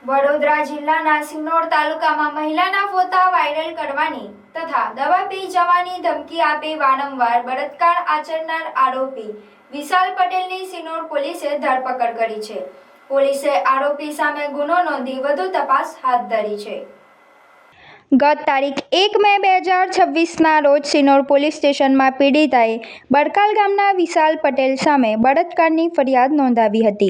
વડોદરા જિલ્લાના સિનોર તાલુકામાં મહિલાના ફોટા વાયરલ કરવાની તથા દવા પી જવાની ધમકી આપી વારંવાર બળાત્કાર આચરનાર આરોપી વિશાલ પટેલની સિનોર પોલીસે ધરપકડ કરી છે. પોલીસે આરોપી સામે ગુનો નોંધી વધુ તપાસ હાથ ધરી છે. ગત તારીખ 1 મે 2026ના રોજ સિનોર પોલીસ સ્ટેશનમાં પીડિતાએ બડકાલ ગામના વિશાલ પટેલ સામે બળાત્કારની ફરિયાદ નોંધાવી હતી.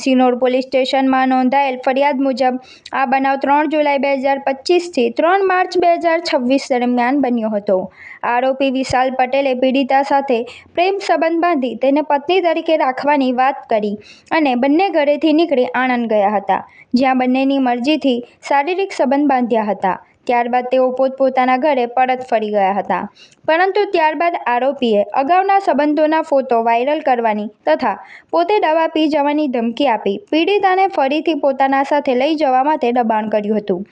સિનોર પોલીસ સ્ટેશનમાં નોંધાયેલ ફરિયાદ મુજબ આ બનાવ 3 જુલાઈ 2025થી 3 માર્ચ 2026 દરમિયાન બન્યો હતો. આરોપી વિશાલ પટેલે પીડિતા સાથે પ્રેમ સંબંધ બાંધી તેને પત્ની તરીકે રાખવાની વાત કરી અને બંને ઘરેથી નીકળી આણંદ ગયા હતા, જ્યાં બંનેની મરજીથી શારીરિક સંબંધ બાંધ્યા હતા. ત્યારબાદ તેઓ પોતપોતાના ઘરે પરત ફરી ગયા હતા, પરંતુ ત્યારબાદ આરોપીએ અગાઉના સંબંધોના ફોટો વાયરલ કરવાની તથા પોતે દવા પી જવાની ધમકી આપી પીડિતાને ફરીથી પોતાના સાથે લઈ જવા માટે દબાણ કર્યું હતું.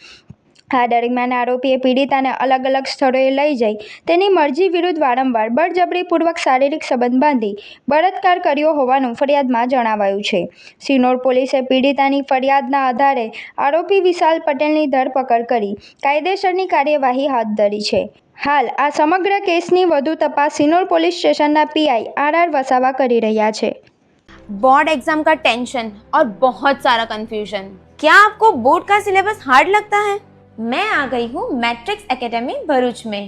આ દરમિયાન આરોપીએ પીડિતાને અલગ અલગ સ્થળોએ લઈ જઈ તેની મરજી વિરુદ્ધ વારંવાર બળજબરીપૂર્વક શારીરિક સંબંધ બાંધી બળાત્કાર કર્યો હોવાનું ફરિયાદમાં જણાવાયું છે. સિનોર પોલીસે પીડિતાની ફરિયાદના આધારે આરોપી વિશાલ પટેલની ધરપકડ કરી કાયદેસરની કાર્યવાહી હાથ ધરી છે. હાલ આ સમગ્ર કેસની વધુ તપાસ Sinor police station PI R Vasava કરી રહ્યા છે. बोर्ड एग्जाम का टेंशन और बहुत सारा कंफ्यूजन. क्या आपको बोर्ड का सिलेबस हार्ड लगता है? मैं आ गई हूँ मैट्रिक्स एकेडमी भरूच में.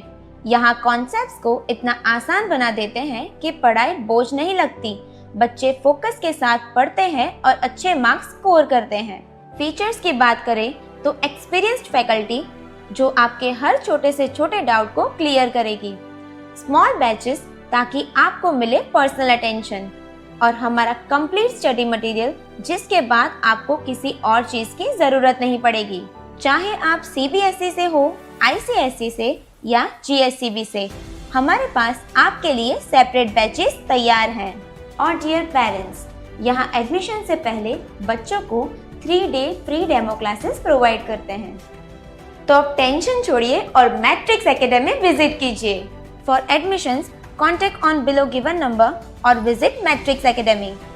यहाँ कॉन्सेप्ट्स को इतना आसान बना देते हैं कि पढ़ाई बोझ नहीं लगती. बच्चे फोकस के साथ पढ़ते हैं और अच्छे मार्क्स स्कोर करते हैं. फीचर्स की बात करें तो एक्सपीरियंस्ड फैकल्टी जो आपके हर छोटे से छोटे डाउट को क्लियर करेगी. स्मॉल बैचेस ताकि आपको मिले पर्सनल अटेंशन और हमारा कंप्लीट स्टडी मटेरियल जिसके बाद आपको किसी और चीज़ की ज़रूरत नहीं पड़ेगी. चाहे आप CBSE से हो, ICSE से या GSCB से, हमारे पास आपके लिए सेपरेट बैचेस तैयार हैं. और डियर पेरेंट्स, यहाँ एडमिशन से पहले बच्चों को 3-day free demo classes provide करते हैं. तो अब टेंशन छोड़िए और मैट्रिक्स एकेडमी विजिट कीजिए. For admissions contact on below given number और विजिट मैट्रिक्स एकेडमी.